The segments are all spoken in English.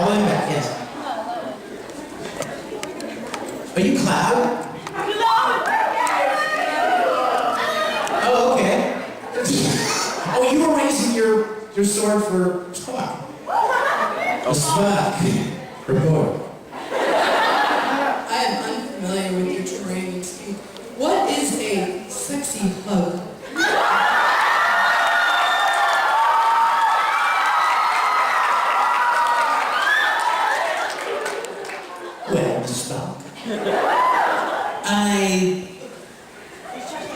All the way back, yes. Are you Cloud? Oh, okay. Oh, you were raising your sword for Spock. Spock. Report. I am unfamiliar with your terrain scheme. What is a sexy hug? Well, Spock.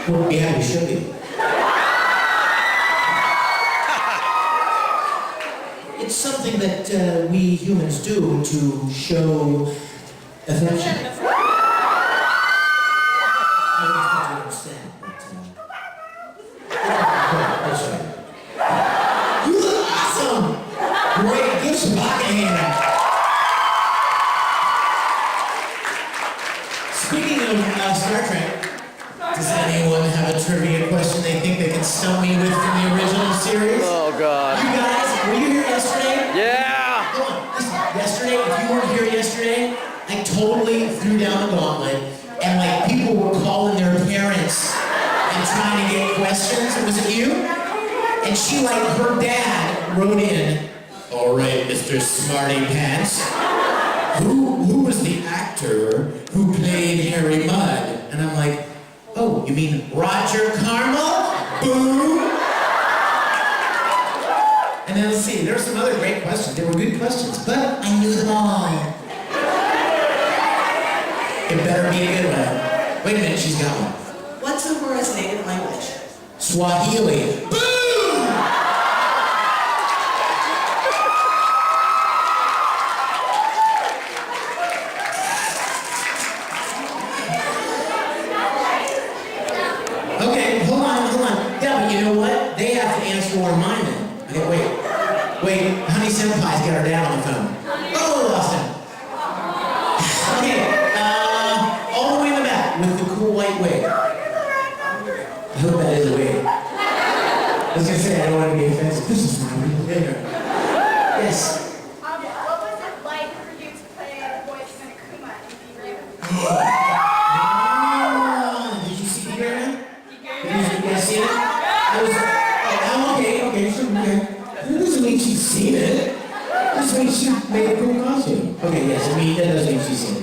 Well, yeah, you should be. It's something that we humans do to show affection. I don't understand, but that's right. You look awesome! Great, give Spock a hand. Speaking of Star Trek, does anyone have a trivia question they think they can stump me with from the original series? Oh, God. You guys, were you here yesterday? Yeah! Hold on, listen, yesterday, if you weren't here yesterday, I totally threw down the gauntlet, and like people were calling their parents and trying to get questions. Was it you? And she, like, her dad wrote in, "All right, Mr. Smarty Pants, who was the actor who played Harry Mudd?" And I'm like, "Oh, you mean Roger Carmel? Boom!" And then let's see, there were some other great questions. They were good questions, but I knew them all. It better be a good one. Wait a minute, she's got one. What's Uhura's native language? Swahili. Boom! Okay, hold on. Yeah, but you know what? They have to answer one of mine then. Okay, wait, Honey Senpai's got her dad on the phone. Oh, lost him. Okay, all the way in the back with the cool white wig. I hope that is a wig. I was gonna say, I don't want to be offensive. This is my real hair. Yes. What was it like for you to play the voice in Akuma in the Raven? Did you see the Raven? Did you guys see it? I was, okay, sure, okay. That doesn't mean she's seen it. That just means she made a cool costume. Okay, yes, I mean, that does mean she's seen it.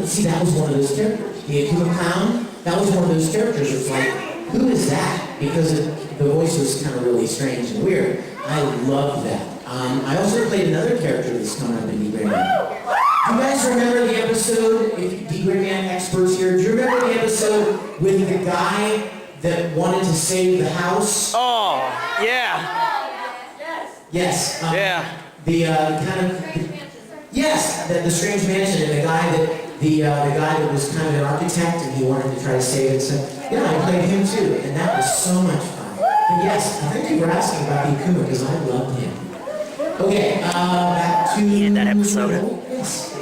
See, that was one of those characters. The Akuma Clown, that was one of those characters. It's like, who is that? Because the voice was kind of really strange and weird. I love that. I also played another character that's coming up in D-Gray Man. Do you guys remember the episode, if D-Gray Man experts here, do you remember the episode with the guy that wanted to save the house? Oh, yeah. Yes. Yeah. The kind of... Yes, the strange mansion, and the guy that was kind of an architect, and he wanted to try to save it. So yeah, I played him too, and that was so much fun. But yes, thank you for asking about the Akuma because I loved him. Okay, back to that episode. Yes.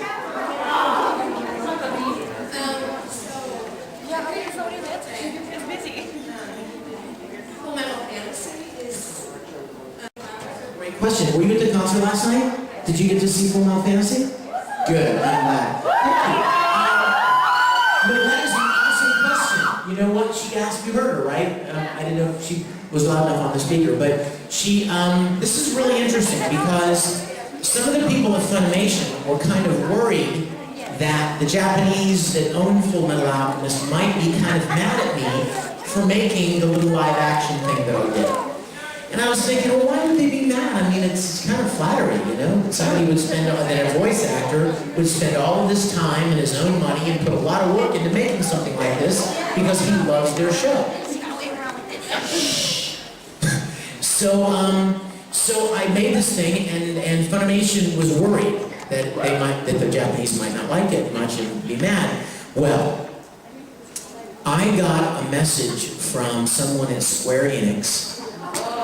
Great question. Were you at the concert last night? Did you get to see Full Metal Fantasy? Good, I'm glad. Thank you. But that is an awesome question. You know what she asked? You heard her, right? I didn't know if she was loud enough on the speaker, but she, this is really interesting because some of the people at Funimation were kind of worried that the Japanese that own Full Metal Alchemist might be kind of mad at me for making the little live action thing that I did. And I was thinking, well, why would they be mad? I mean, it's kind of flattering, you know? That somebody would spend, that a voice actor would spend all of this time and his own money and put a lot of work into making something like this because he loves their show. So I made this thing, and Funimation was worried that that the Japanese might not like it much and be mad. Well, I got a message from someone at Square Enix.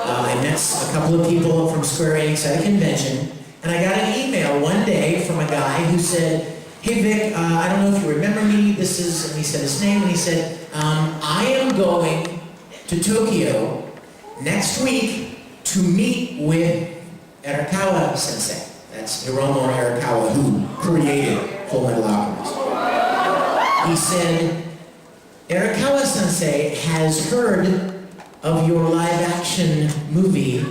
I met a couple of people from Square Enix at a convention, and I got an email one day from a guy who said, "Hey Vic, I don't know if you remember me, this is," and he said his name, and he said, "I am going to Tokyo next week to meet with Arakawa Sensei." That's Hiromo Arakawa, who created Full Metal Alchemist. He said, Arakawa-sensei has heard of your live-action movie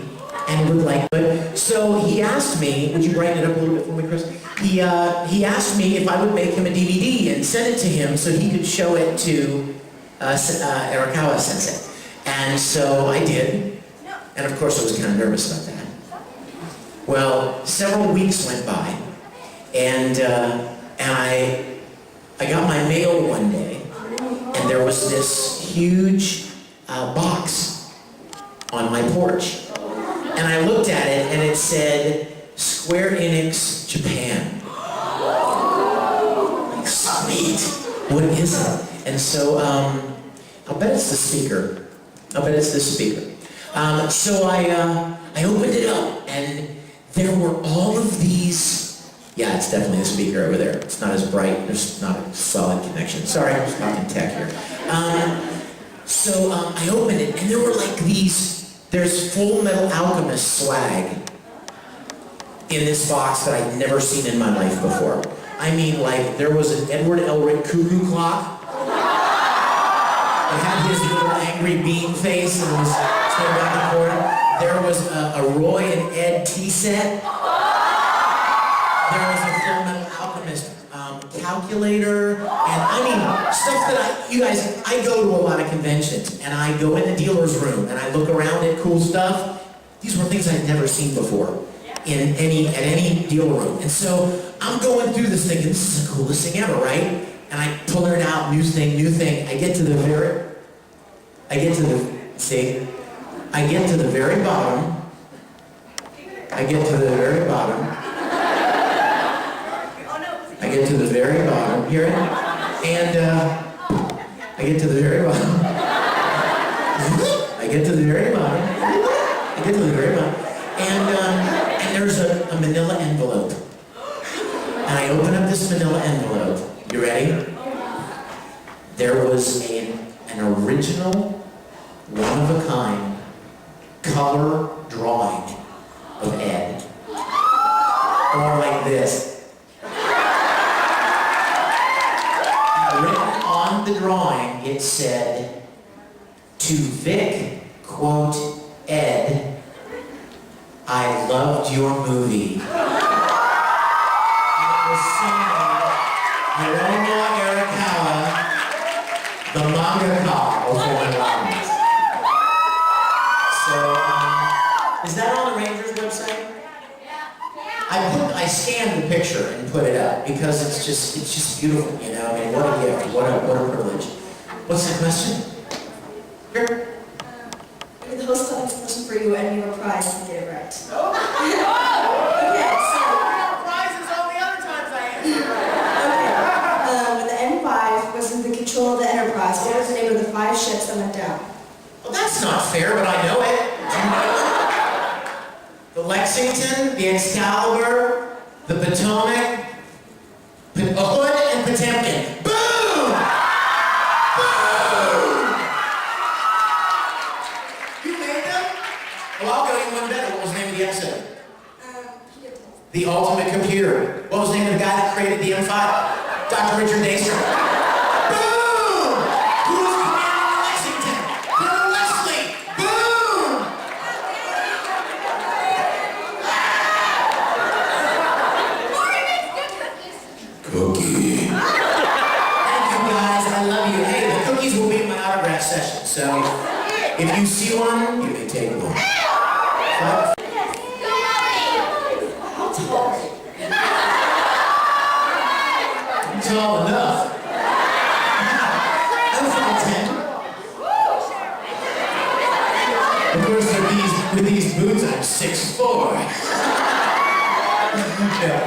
and would like it. So he asked me, would you brighten it up a little bit for me, Chris? He asked me if I would make him a DVD and send it to him so he could show it to Arakawa-sensei. And so I did. And of course I was kind of nervous about that. Well, several weeks went by, and I got my mail one day, and there was this huge box on my porch. And I looked at it, and it said, Square Enix Japan. Like, sweet, what is it? And so, I'll bet it's the speaker. So I opened it up, and there were all of these, yeah, it's definitely the speaker over there. It's not as bright, there's not a solid connection. Sorry, I'm just talking tech here. I opened it, and there were like there's Full Metal Alchemist swag in this box that I'd never seen in my life before. I mean, like, there was an Edward Elric cuckoo clock. It had his little angry bean face and was going back and forth. There was a Roy and Ed tea set. There was a Full Metal Alchemist calculator. And I mean, stuff that I go to a lot of conventions and I go in the dealer's room and I look around at cool stuff. These were things I'd never seen before at any dealer room. And so I'm going through this thinking, this is the coolest thing ever, right? And I pull it out, new thing. I get to the very bottom. Hear it? And I get to the very bottom. And there's a manila envelope. And I open up this manila envelope. You ready? There was an original, one-of-a-kind color drawing of Ed. Or like this. Written on the drawing, it said, to Vic, quote, Ed, I loved your movie. And it was signed Hiromo Arakawa, the mangaka of Full Metal Alchemist. So, is that on the Rangers website? I scanned the picture and put it up because it's just beautiful, you know. I mean, what a gift, what a privilege. What's the question? Here. The host will have a question for you and you have a prize if you get it right. Oh! Okay, so Prizes all the other times I answer. when the M5 was in the control of the Enterprise, what was the name of the 5 ships that went down? Well, that's not fair, but I know it. Do you know it? The Lexington, the Excalibur, the Potomac, Hood, and Potemkin. Boom! Boom! You made them? Well, I'll go even one better. What was the name of the episode? The Ultimate Computer. What was the name of the guy that created the M5? Dr. Richard Daystrom. Boom! Who was commanding the Lexington? Colonel Wesley. Boom! Cookie. Thank you guys, I love you. Hey, the cookies will be in my autograph session, so if you see one, you may take one. How tall? I'm tall enough. I'm 5'10". Of course, with these boots, I'm 6'4". Yeah.